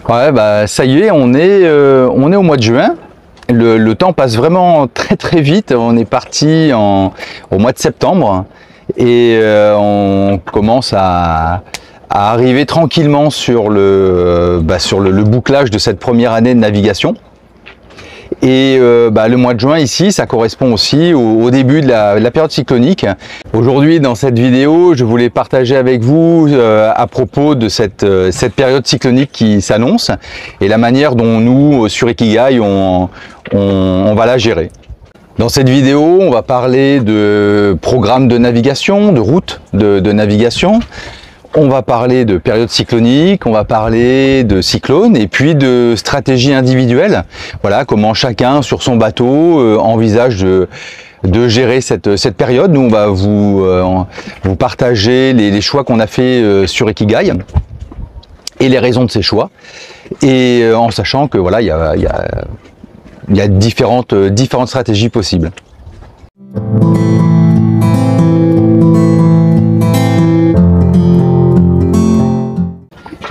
Ouais, bah ça y est, on est au mois de juin. Le temps passe vraiment très vite. On est parti au mois de septembre et on commence à arriver tranquillement sur le bouclage de cette première année de navigation. Et le mois de juin ici, ça correspond aussi au début de la période cyclonique. Aujourd'hui, dans cette vidéo, je voulais partager avec vous à propos de cette période cyclonique qui s'annonce et la manière dont nous, sur Ikigai, on va la gérer. Dans cette vidéo, on va parler de programmes de navigation, de routes de navigation. On va parler de période cyclonique, on va parler de cyclone et puis de stratégie individuelle. Voilà, comment chacun sur son bateau envisage de gérer cette période. Nous, on va vous partager les choix qu'on a fait sur Ikigai et les raisons de ces choix. Et en sachant que voilà, il y a différentes stratégies possibles.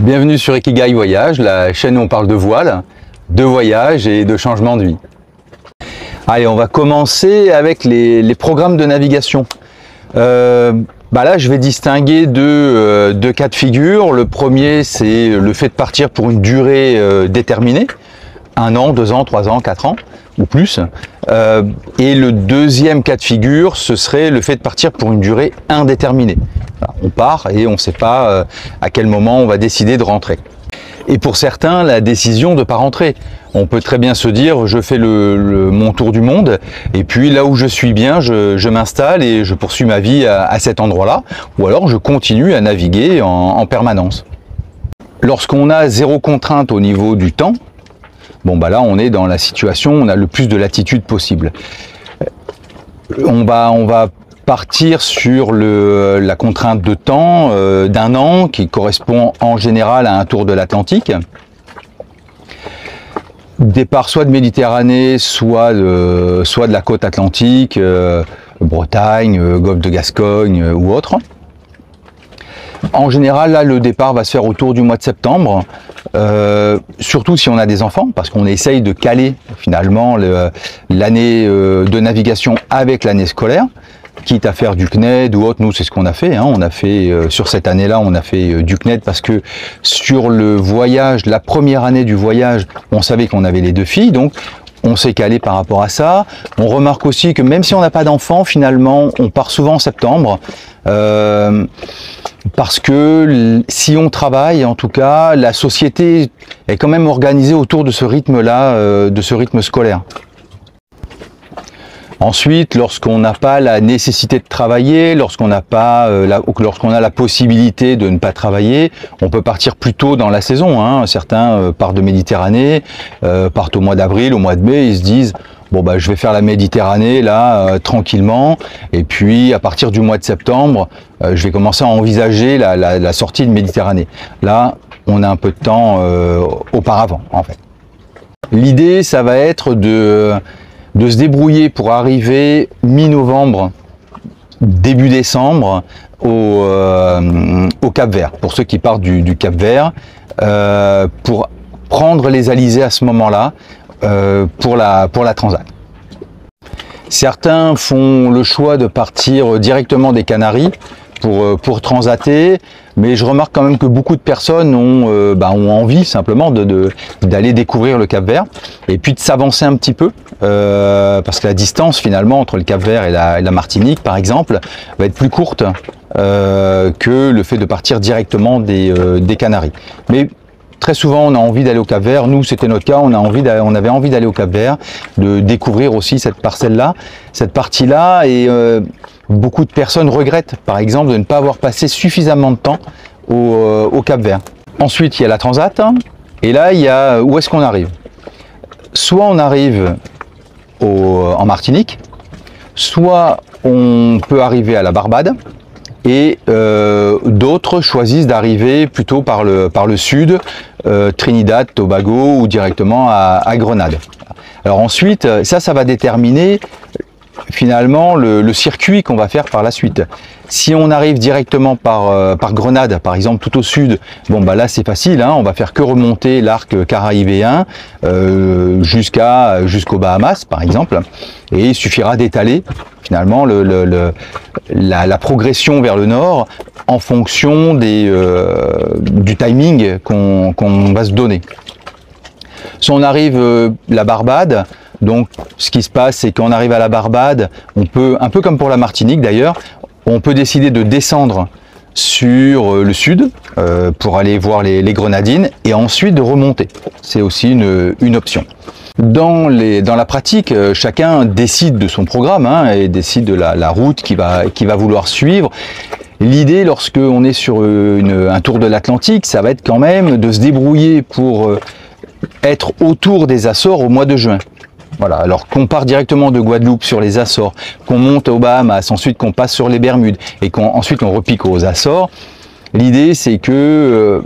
Bienvenue sur Ikigai Voyage, la chaîne où on parle de voile, de voyage et de changement de vie. Allez, on va commencer avec les programmes de navigation. Là, je vais distinguer deux cas de figure. Le premier, c'est le fait de partir pour une durée déterminée, 1 an, 2 ans, 3 ans, 4 ans ou plus. Et le deuxième cas de figure, ce serait le fait de partir pour une durée indéterminée. On part et on ne sait pas à quel moment on va décider de rentrer. Et pour certains, la décision de ne pas rentrer. On peut très bien se dire, je fais mon tour du monde, et puis là où je suis bien, je m'installe et je poursuis ma vie à cet endroit-là, ou alors je continue à naviguer en permanence. Lorsqu'on a zéro contrainte au niveau du temps, là on est dans la situation où on a le plus de latitude possible. On va partir sur la contrainte de temps d'1 an qui correspond en général à un tour de l'Atlantique. Départ soit de Méditerranée, soit de la côte atlantique, Bretagne, Golfe de Gascogne ou autre. En général, là, le départ va se faire autour du mois de septembre, surtout si on a des enfants, parce qu'on essaye de caler finalement l'année de navigation avec l'année scolaire, quitte à faire du CNED ou autre. Nous, c'est ce qu'on a fait. On a fait sur cette année-là, on a fait du CNED parce que sur le voyage, la première année du voyage, on savait qu'on avait les 2 filles, donc on s'est calé par rapport à ça. On remarque aussi que même si on n'a pas d'enfants, finalement, on part souvent en septembre. Parce que si on travaille, en tout cas, la société est quand même organisée autour de ce rythme-là, de ce rythme scolaire. Ensuite, lorsqu'on n'a pas la nécessité de travailler, lorsqu'on a la possibilité de ne pas travailler, on peut partir plus tôt dans la saison. Certains partent de Méditerranée, partent au mois d'avril, au mois de mai, ils se disent je vais faire la Méditerranée là tranquillement, et puis à partir du mois de septembre, je vais commencer à envisager la sortie de Méditerranée. Là, on a un peu de temps auparavant en fait. L'idée, ça va être de se débrouiller pour arriver mi-novembre, début décembre au Cap-Vert, pour ceux qui partent du Cap-Vert, pour prendre les alizés à ce moment-là pour la transat. Certains font le choix de partir directement des Canaries pour transater, mais je remarque quand même que beaucoup de personnes ont envie simplement d'aller découvrir le Cap-Vert et puis de s'avancer un petit peu, parce que la distance finalement entre le Cap-Vert et la Martinique par exemple va être plus courte que le fait de partir directement des Canaries. Mais très souvent, on a envie d'aller au Cap-Vert. Nous, c'était notre cas. On avait envie d'aller au Cap-Vert, de découvrir aussi cette parcelle-là, cette partie-là. Et beaucoup de personnes regrettent, par exemple, de ne pas avoir passé suffisamment de temps au Cap-Vert. Ensuite, il y a la transat. Et là, il y a où est-ce qu'on arrive? Soit on arrive en Martinique, soit on peut arriver à la Barbade. Et d'autres choisissent d'arriver plutôt par le sud, Trinidad, Tobago ou directement à Grenade. Alors ensuite, ça va déterminer finalement le circuit qu'on va faire par la suite. Si on arrive directement par Grenade, par exemple tout au sud, bon bah là c'est facile, hein, on va faire que remonter l'arc caraïbéen jusqu'aux Bahamas par exemple, et il suffira d'étaler finalement la progression vers le nord en fonction du timing qu'on va se donner. Si on arrive la Barbade, donc ce qui se passe c'est qu'on arrive à la Barbade, on peut, un peu comme pour la Martinique d'ailleurs, on peut décider de descendre sur le sud pour aller voir les grenadines et ensuite de remonter. C'est aussi une option. Dans la pratique, chacun décide de son programme hein, et décide de la route qu'il va vouloir suivre. L'idée, lorsqu'on est sur un tour de l'Atlantique, ça va être quand même de se débrouiller pour être autour des Açores au mois de juin. Voilà, alors qu'on part directement de Guadeloupe sur les Açores, qu'on monte aux Bahamas, ensuite qu'on passe sur les Bermudes et qu'ensuite on repique aux Açores, l'idée c'est que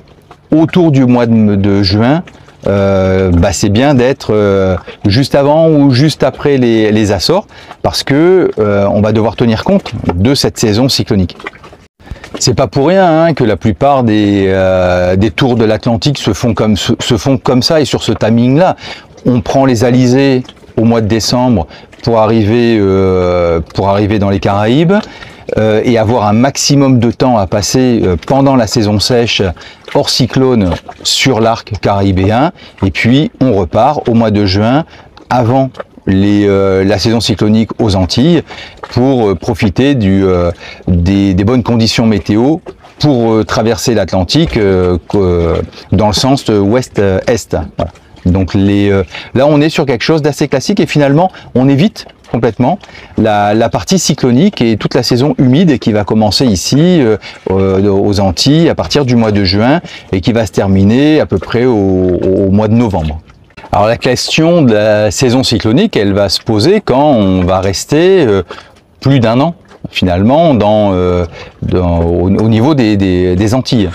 autour du mois de juin, c'est bien d'être juste avant ou juste après les Açores parce que on va devoir tenir compte de cette saison cyclonique. C'est pas pour rien hein, que la plupart des tours de l'Atlantique se font comme ça et sur ce timing-là. On prend les alizés au mois de décembre pour arriver dans les Caraïbes et avoir un maximum de temps à passer pendant la saison sèche hors cyclone sur l'arc caraïbéen. Et puis on repart au mois de juin avant la saison cyclonique aux Antilles pour profiter des bonnes conditions météo pour traverser l'Atlantique dans le sens ouest-est. Voilà. Donc là on est sur quelque chose d'assez classique et finalement on évite complètement la partie cyclonique et toute la saison humide qui va commencer ici aux Antilles à partir du mois de juin et qui va se terminer à peu près au mois de novembre. Alors la question de la saison cyclonique, elle va se poser quand on va rester plus d'un an finalement au niveau des Antilles.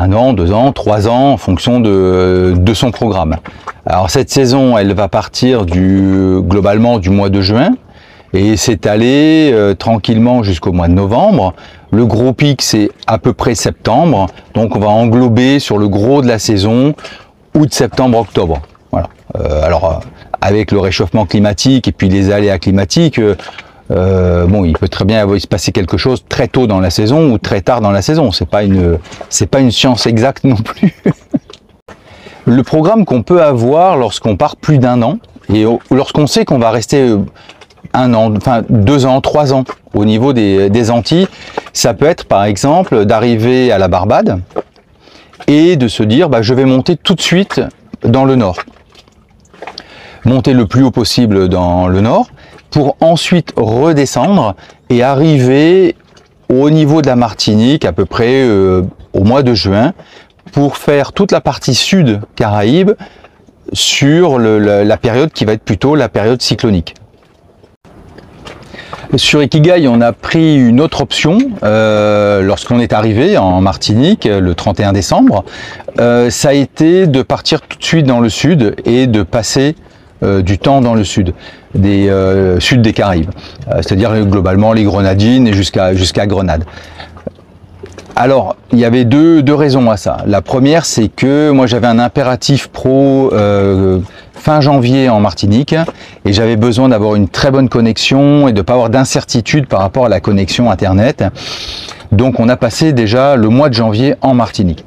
1 an, 2 ans, 3 ans en fonction de son programme. Alors cette saison, elle va partir globalement du mois de juin et s'étaler tranquillement jusqu'au mois de novembre. Le gros pic, c'est à peu près septembre, donc on va englober sur le gros de la saison août, septembre, octobre. Voilà. Alors avec le réchauffement climatique et puis les aléas climatiques, il peut très bien se passer quelque chose très tôt dans la saison ou très tard dans la saison. C'est pas une science exacte non plus. Le programme qu'on peut avoir lorsqu'on part plus d'1 an et lorsqu'on sait qu'on va rester 1 an, enfin 2 ans, 3 ans au niveau des Antilles, ça peut être par exemple d'arriver à la Barbade et de se dire je vais monter tout de suite dans le nord. Monter le plus haut possible dans le nord pour ensuite redescendre et arriver au niveau de la Martinique à peu près au mois de juin pour faire toute la partie sud Caraïbes sur la période qui va être plutôt la période cyclonique. Sur Ikigai, on a pris une autre option lorsqu'on est arrivé en Martinique le 31 décembre. Ça a été de partir tout de suite dans le sud et de passer du temps dans le sud des Caraïbes, c'est-à-dire globalement les Grenadines et jusqu'à Grenade. Alors, il y avait deux raisons à ça. La première, c'est que moi j'avais un impératif pro fin janvier en Martinique et j'avais besoin d'avoir une très bonne connexion et de ne pas avoir d'incertitude par rapport à la connexion internet. Donc on a passé déjà le mois de janvier en Martinique.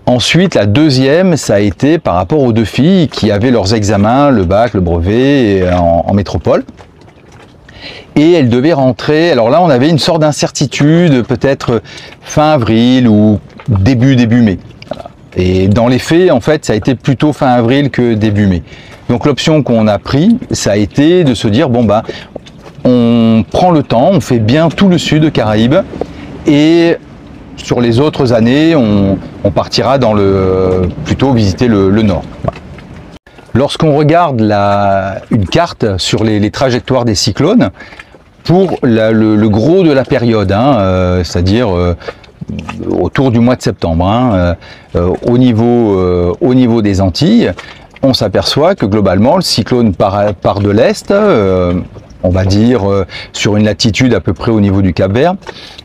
Ensuite, la deuxième, ça a été par rapport aux 2 filles qui avaient leurs examens, le bac, le brevet en métropole. Et elles devaient rentrer, alors là on avait une sorte d'incertitude, peut-être fin avril ou début mai. Voilà. Et dans les faits, en fait, ça a été plutôt fin avril que début mai. Donc l'option qu'on a pris, ça a été de se dire, on prend le temps, on fait bien tout le sud Caraïbes et sur les autres années, on partira plutôt visiter le nord. Voilà. Lorsqu'on regarde une carte sur les trajectoires des cyclones, pour le gros de la période, c'est-à-dire autour du mois de septembre, au niveau des Antilles, on s'aperçoit que globalement le cyclone part de l'est, on va dire sur une latitude à peu près au niveau du Cap-Vert,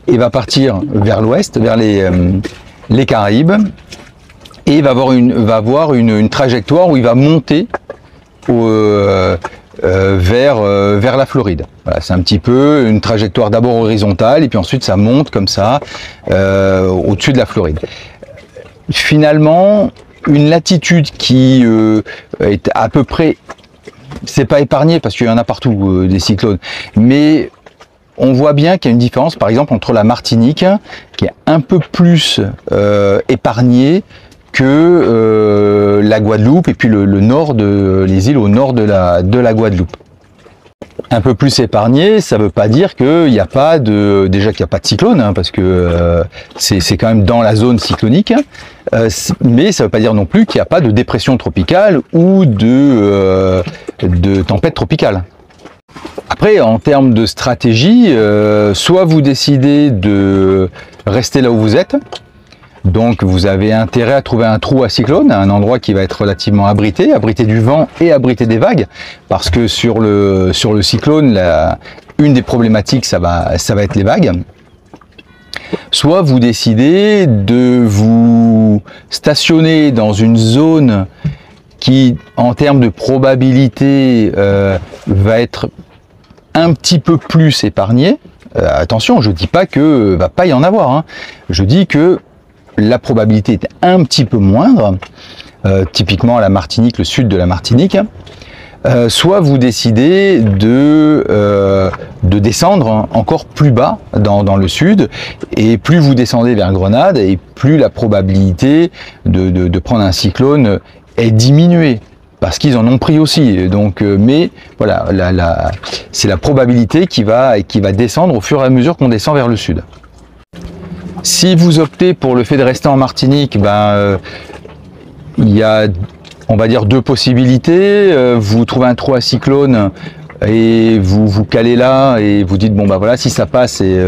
et va partir vers l'ouest, vers les Caraïbes, et va avoir une trajectoire où il va monter vers la Floride. Voilà, c'est un petit peu une trajectoire d'abord horizontale et puis ensuite ça monte comme ça au-dessus de la Floride. Finalement, une latitude qui est à peu près, c'est pas épargné parce qu'il y en a partout des cyclones, mais on voit bien qu'il y a une différence par exemple entre la Martinique qui est un peu plus épargnée que la Guadeloupe et puis le nord les îles au nord de la Guadeloupe. Un peu plus épargné, ça veut pas dire qu'il n'y a pas déjà qu'il n'y a pas de cyclone, hein, parce que c'est quand même dans la zone cyclonique, mais ça veut pas dire non plus qu'il n'y a pas de dépression tropicale ou de tempête tropicale. Après, en termes de stratégie, soit vous décidez de rester là où vous êtes, donc vous avez intérêt à trouver un trou à cyclone, un endroit qui va être relativement abrité du vent et abrité des vagues, parce que sur le cyclone, une des problématiques, ça va être les vagues. Soit vous décidez de vous stationner dans une zone qui, en termes de probabilité, va être un petit peu plus épargnée. Attention, je ne dis pas que va pas y en avoir, hein. Je dis que la probabilité est un petit peu moindre, typiquement à la Martinique, le sud de la Martinique. Soit vous décidez de descendre encore plus bas dans le sud, et plus vous descendez vers Grenade, et plus la probabilité de prendre un cyclone est diminuée, parce qu'ils en ont pris aussi. Donc, mais voilà, c'est la probabilité qui va descendre au fur et à mesure qu'on descend vers le sud. Si vous optez pour le fait de rester en Martinique, il y a, on va dire, deux possibilités. Vous trouvez un trou à cyclone et vous vous calez là et vous dites bon bah voilà, si ça passe et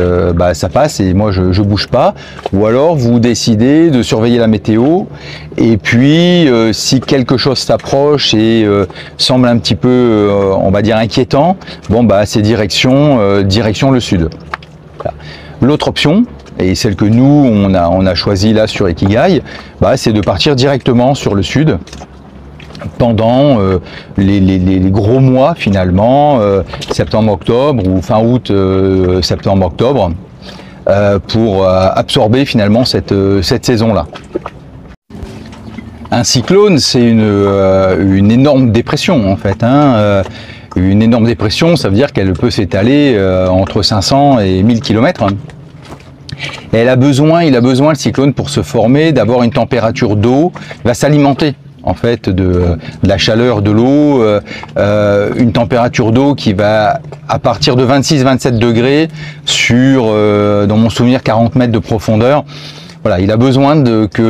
ça passe et moi je bouge pas. Ou alors vous décidez de surveiller la météo et puis si quelque chose s'approche et semble un petit peu on va dire inquiétant, bon bah c'est direction le sud. Voilà. L'autre option, et celle que nous on a choisi là sur Ikigai, c'est de partir directement sur le sud pendant les gros mois finalement, septembre-octobre ou fin août, septembre-octobre, pour absorber finalement cette saison-là. Un cyclone, c'est une énorme dépression en fait, hein. Une énorme dépression, ça veut dire qu'elle peut s'étaler entre 500 et 1000 km. Et il a besoin le cyclone pour se former, d'avoir une température d'eau, il va s'alimenter en fait de la chaleur de l'eau, une température d'eau qui va à partir de 26-27 degrés sur, dans mon souvenir, 40 mètres de profondeur. Voilà, il a besoin que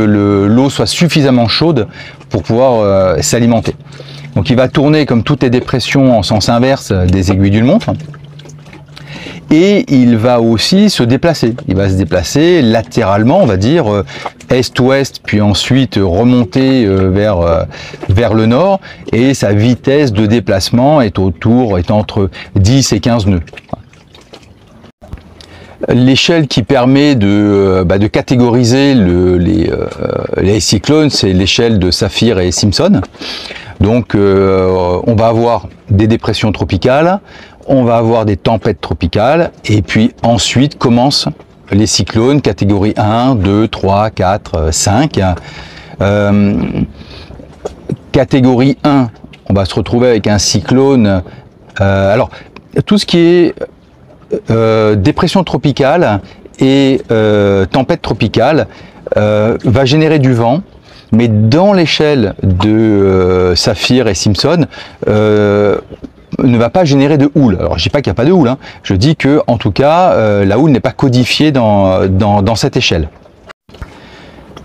l'eau soit suffisamment chaude pour pouvoir s'alimenter. Donc il va tourner comme toutes les dépressions en sens inverse des aiguilles d'une montre. Et il va aussi se déplacer. Il va se déplacer latéralement, on va dire, est-ouest, puis ensuite remonter vers le nord. Et sa vitesse de déplacement est entre 10 et 15 nœuds. L'échelle qui permet de catégoriser les cyclones, c'est l'échelle de Saphir et Simpson. Donc on va avoir des dépressions tropicales, on va avoir des tempêtes tropicales, et puis ensuite commencent les cyclones catégorie 1, 2, 3, 4, 5. Catégorie 1, on va se retrouver avec un cyclone. Alors, tout ce qui est dépression tropicale et tempête tropicale va générer du vent, mais dans l'échelle de Saphir et Simpson, ne va pas générer de houle. Alors je dis pas qu'il n'y a pas de houle, hein. Je dis que en tout cas la houle n'est pas codifiée dans cette échelle.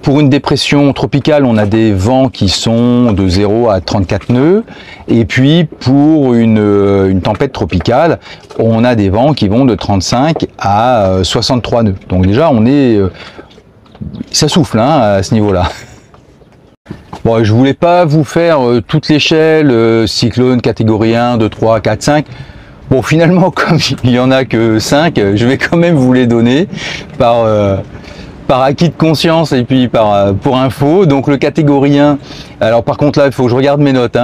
Pour une dépression tropicale, on a des vents qui sont de 0 à 34 nœuds, et puis pour une tempête tropicale, on a des vents qui vont de 35 à 63 nœuds. Donc déjà on est ça souffle, hein, à ce niveau-là. Bon, je voulais pas vous faire toute l'échelle, cyclone catégorie 1, 2, 3, 4, 5. Bon, finalement, comme il y en a que 5, je vais quand même vous les donner par acquis de conscience et puis pour info. Donc le catégorie 1, alors par contre là, il faut que je regarde mes notes.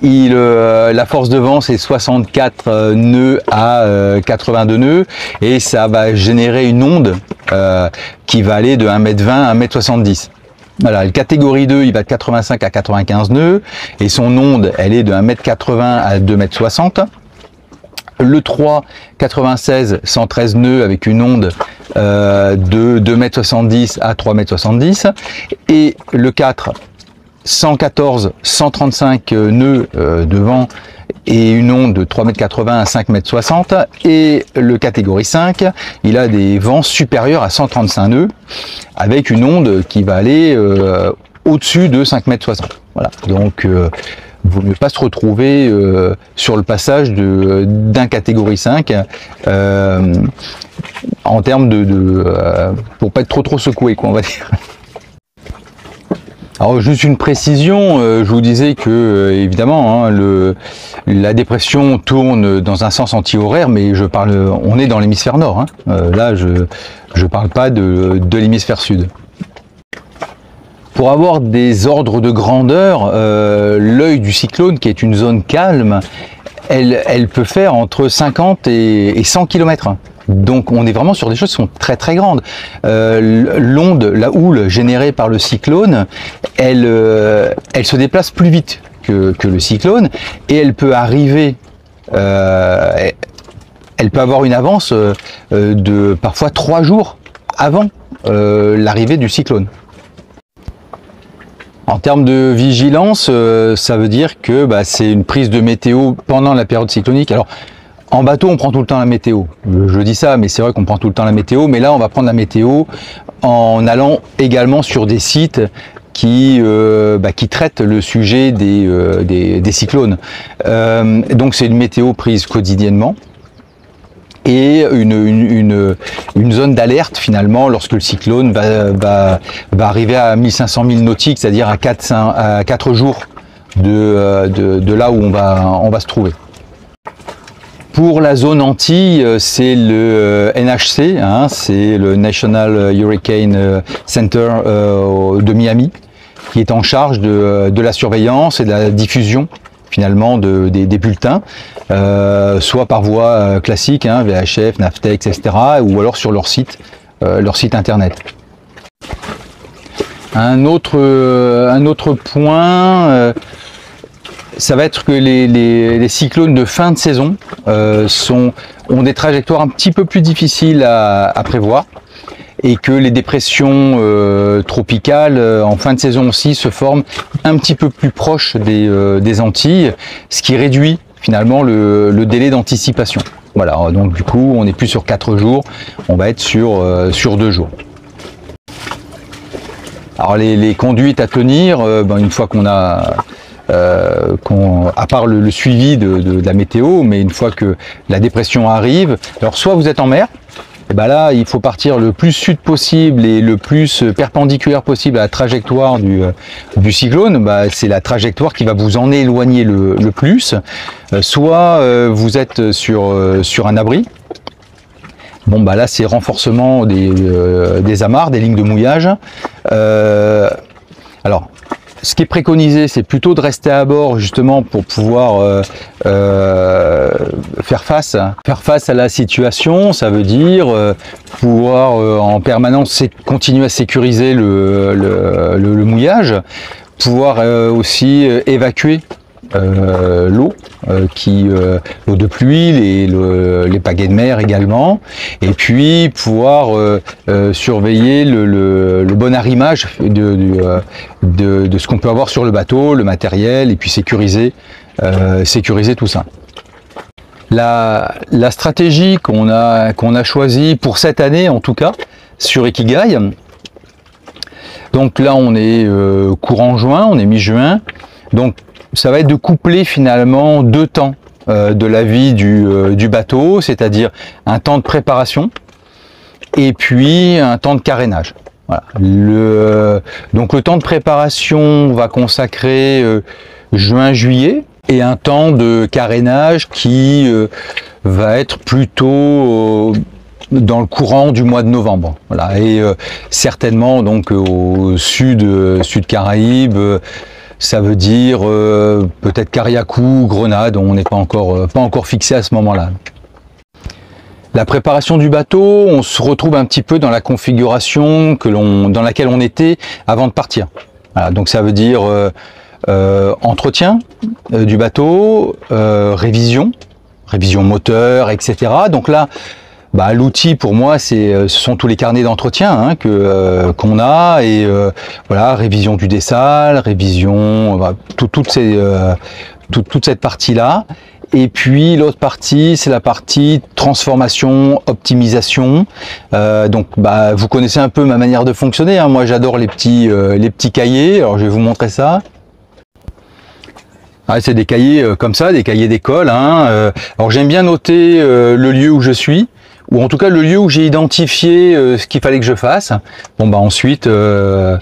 La force de vent c'est 64 nœuds à 82 nœuds et ça va générer une onde qui va aller de 1,20 m à 1,70 m. Voilà, le catégorie 2, il va de 85 à 95 nœuds et son onde, elle est de 1,80 m à 2,60 m. Le 3, 96, 113 nœuds avec une onde de 2,70 m à 3,70 m. Et le 4, 114, 135 nœuds de vent et une onde de 3,80 m à 5,60 m. Et le catégorie 5, il a des vents supérieurs à 135 nœuds avec une onde qui va aller au-dessus de 5,60 m. Voilà, donc vaut mieux pas se retrouver sur le passage d'un catégorie 5 en termes pour pas être trop secoué, quoi, on va dire. Alors juste une précision, je vous disais que évidemment la dépression tourne dans un sens anti-horaire, mais on est dans l'hémisphère nord. Là je parle pas de l'hémisphère sud. Pour avoir des ordres de grandeur, l'œil du cyclone, qui est une zone calme, elle peut faire entre 50 et 100 km. Donc on est vraiment sur des choses qui sont très très grandes. L'onde, la houle générée par le cyclone, elle se déplace plus vite que le cyclone et elle peut arriver, elle peut avoir une avance de parfois 3 jours avant l'arrivée du cyclone. En termes de vigilance, ça veut dire que c'est une prise de météo pendant la période cyclonique. Alors, en bateau, on prend tout le temps la météo. Je dis ça, mais c'est vrai qu'on prend tout le temps la météo. Mais là, on va prendre la météo en allant également sur des sites qui traitent le sujet des cyclones. Donc, c'est une météo prise quotidiennement. Et une zone d'alerte finalement lorsque le cyclone va arriver à 1500 milles nautiques, c'est-à-dire à 4 jours de là où on va se trouver. Pour la zone Antilles, c'est le NHC, c'est le National Hurricane Center de Miami, qui est en charge de la surveillance et de la diffusion finalement des bulletins, soit par voie classique, VHF, Navtex, etc., ou alors sur leur site internet. Un autre point, ça va être que les cyclones de fin de saison ont des trajectoires un petit peu plus difficiles à prévoir, et que les dépressions tropicales en fin de saison aussi se forment un petit peu plus proches des Antilles, ce qui réduit finalement le délai d'anticipation. Voilà, donc du coup on n'est plus sur 4 jours, on va être sur 2 jours. Alors les conduites à tenir, une fois qu'on a à part le suivi de la météo, mais une fois que la dépression arrive, alors soit vous êtes en mer, et là il faut partir le plus sud possible et le plus perpendiculaire possible à la trajectoire du cyclone. C'est la trajectoire qui va vous en éloigner le plus. Soit vous êtes sur un abri. Bon là c'est renforcement des amarres, des lignes de mouillage. Alors ce qui est préconisé, c'est plutôt de rester à bord justement pour pouvoir faire face à la situation. Ça veut dire pouvoir en permanence continuer à sécuriser le mouillage, pouvoir aussi évacuer l'eau, l'eau de pluie, les pagaies de mer également, et puis pouvoir surveiller le bon arrimage de ce qu'on peut avoir sur le bateau, le matériel, et puis sécuriser tout ça. La stratégie qu'on a choisie pour cette année, en tout cas, sur Ikigai, donc là on est courant juin, on est mi-juin, donc ça va être de coupler finalement 2 temps de la vie du bateau, c'est-à-dire un temps de préparation et puis un temps de carénage. Voilà. Donc le temps de préparation va consacrer juin-juillet, et un temps de carénage qui va être plutôt dans le courant du mois de novembre. Voilà. Et certainement donc au sud Caraïbes, ça veut dire peut-être Cariacou, Grenade, on n'est pas encore fixé à ce moment-là. La préparation du bateau, on se retrouve un petit peu dans la configuration dans laquelle on était avant de partir. Voilà, donc ça veut dire entretien du bateau, révision moteur, etc. Donc là, l'outil pour moi, ce sont tous les carnets d'entretien qu'on a, et voilà, révision du dessal, révision, toute cette partie-là. Et puis l'autre partie, c'est la partie transformation, optimisation. Donc vous connaissez un peu ma manière de fonctionner, hein. Moi j'adore les petits cahiers, alors je vais vous montrer ça. C'est des cahiers comme ça, des cahiers d'école, hein. Alors j'aime bien noter le lieu où je suis, ou en tout cas le lieu où j'ai identifié ce qu'il fallait que je fasse. Ensuite je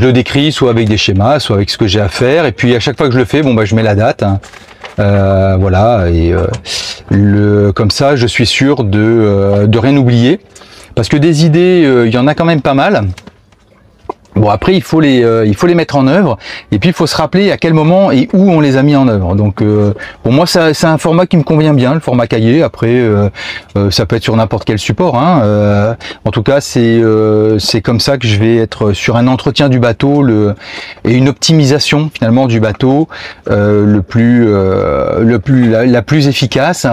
le décris soit avec des schémas, soit avec ce que j'ai à faire, et puis à chaque fois que je le fais, je mets la date, hein. Voilà, et comme ça je suis sûr de rien oublier, parce que des idées, il y en a quand même pas mal. Bon, après il faut les mettre en œuvre, et puis il faut se rappeler à quel moment et où on les a mis en œuvre. Donc pour moi c'est un format qui me convient bien, le format cahier. Après ça peut être sur n'importe quel support, hein. En tout cas c'est comme ça que je vais être sur un entretien du bateau et une optimisation finalement du bateau la plus efficace.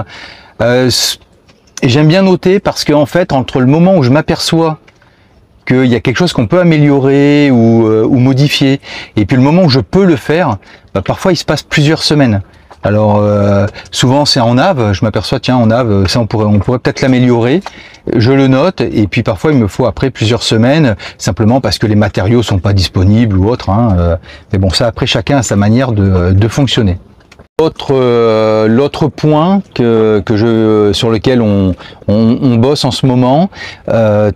Et j'aime bien noter, parce qu'en fait entre le moment où je m'aperçois qu'il y a quelque chose qu'on peut améliorer ou modifier, et puis le moment où je peux le faire, parfois il se passe plusieurs semaines. Alors souvent c'est en nav, je m'aperçois, tiens, en nav, ça on pourrait peut-être l'améliorer, je le note, et puis parfois il me faut après plusieurs semaines, simplement parce que les matériaux sont pas disponibles ou autre, hein. Mais bon, ça après chacun a sa manière de fonctionner. L'autre point sur lequel on bosse en ce moment,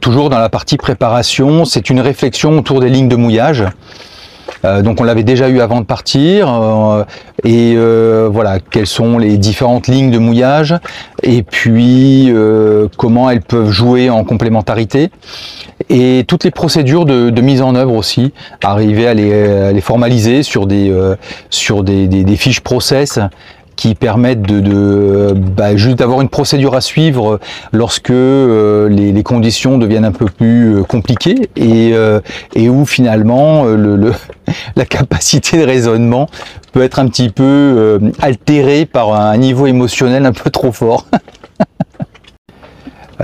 toujours dans la partie préparation, c'est une réflexion autour des lignes de mouillage. Donc on l'avait déjà eu avant de partir, voilà, quelles sont les différentes lignes de mouillage, et puis comment elles peuvent jouer en complémentarité, et toutes les procédures de mise en œuvre aussi, arriver à les formaliser sur des fiches process qui permettent juste d'avoir une procédure à suivre lorsque les conditions deviennent un peu plus compliquées, et où finalement la capacité de raisonnement peut être un petit peu altérée par un niveau émotionnel un peu trop fort.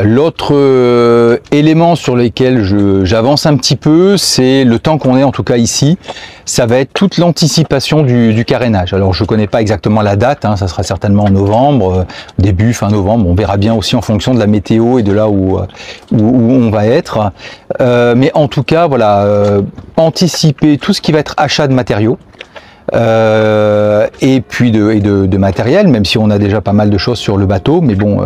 L'autre élément sur lequel j'avance un petit peu, c'est le temps qu'on est en tout cas ici. Ça va être toute l'anticipation du carénage. Alors je connais pas exactement la date, hein, ça sera certainement en novembre, fin novembre. On verra bien aussi en fonction de la météo et de là où on va être. Mais en tout cas, voilà, anticiper tout ce qui va être achat de matériaux. Et puis de matériel, même si on a déjà pas mal de choses sur le bateau, mais bon,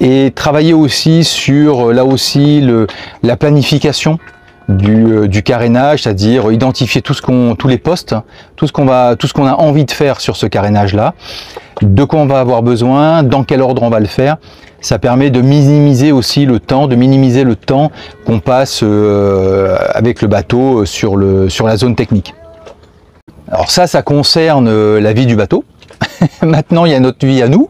et travailler aussi sur la planification du carénage, c'est-à-dire identifier tous les postes, tout ce qu'on a envie de faire sur ce carénage là, de quoi on va avoir besoin, dans quel ordre on va le faire. Ça permet de minimiser aussi le temps, qu'on passe avec le bateau sur la zone technique. Alors ça concerne la vie du bateau. Maintenant, il y a notre vie à nous.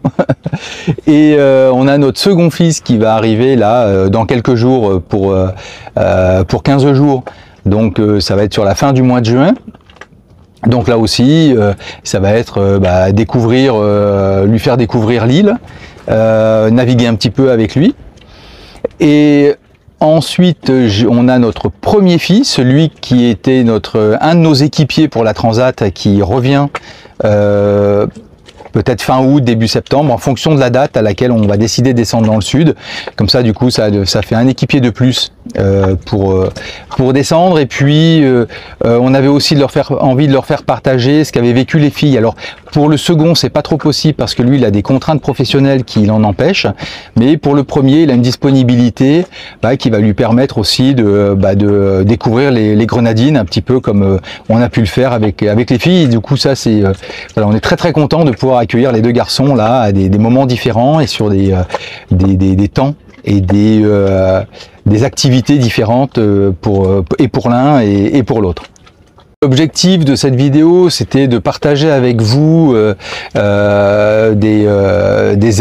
Et on a notre second fils qui va arriver là dans quelques jours pour 15 jours. Donc ça va être sur la fin du mois de juin. Donc là aussi, ça va être lui faire découvrir l'île, naviguer un petit peu avec lui. Et ensuite, on a notre premier fils, celui qui était un de nos équipiers pour la Transat, qui revient peut-être fin août, début septembre, en fonction de la date à laquelle on va décider de descendre dans le sud. Comme ça, du coup, ça fait un équipier de plus pour descendre. Et puis on avait aussi envie de leur faire partager ce qu'avaient vécu les filles. Alors pour le second, c'est pas trop possible parce que lui, il a des contraintes professionnelles qui l'en empêchent. Mais pour le premier, il a une disponibilité qui va lui permettre aussi de découvrir les grenadines un petit peu comme on a pu le faire avec les filles. Et du coup, ça c'est voilà, on est très content de pouvoir accueillir les deux garçons là à des moments différents et sur des temps et des activités différentes pour l'un et pour l'autre. L'objectif de cette vidéo, c'était de partager avec vous des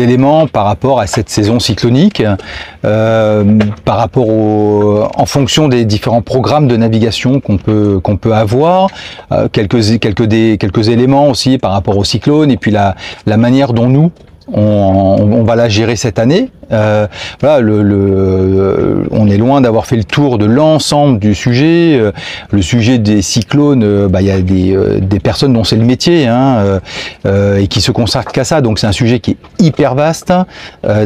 éléments par rapport à cette saison cyclonique, par rapport en fonction des différents programmes de navigation qu'on peut avoir, quelques éléments aussi par rapport au cyclone et puis la manière dont nous on va la gérer cette année. Voilà, on est loin d'avoir fait le tour de l'ensemble du sujet. Le sujet des cyclones, il y a des personnes dont c'est le métier et qui se consacrent qu'à ça. Donc c'est un sujet qui est hyper vaste.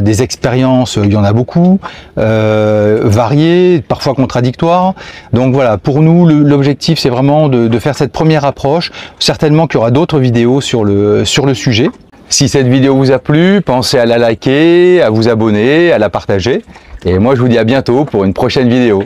Des expériences, il y en a beaucoup, variées, parfois contradictoires. Donc voilà, pour nous, l'objectif c'est vraiment de faire cette première approche. Certainement qu'il y aura d'autres vidéos sur le sujet. Si cette vidéo vous a plu, pensez à la liker, à vous abonner, à la partager. Et moi, je vous dis à bientôt pour une prochaine vidéo.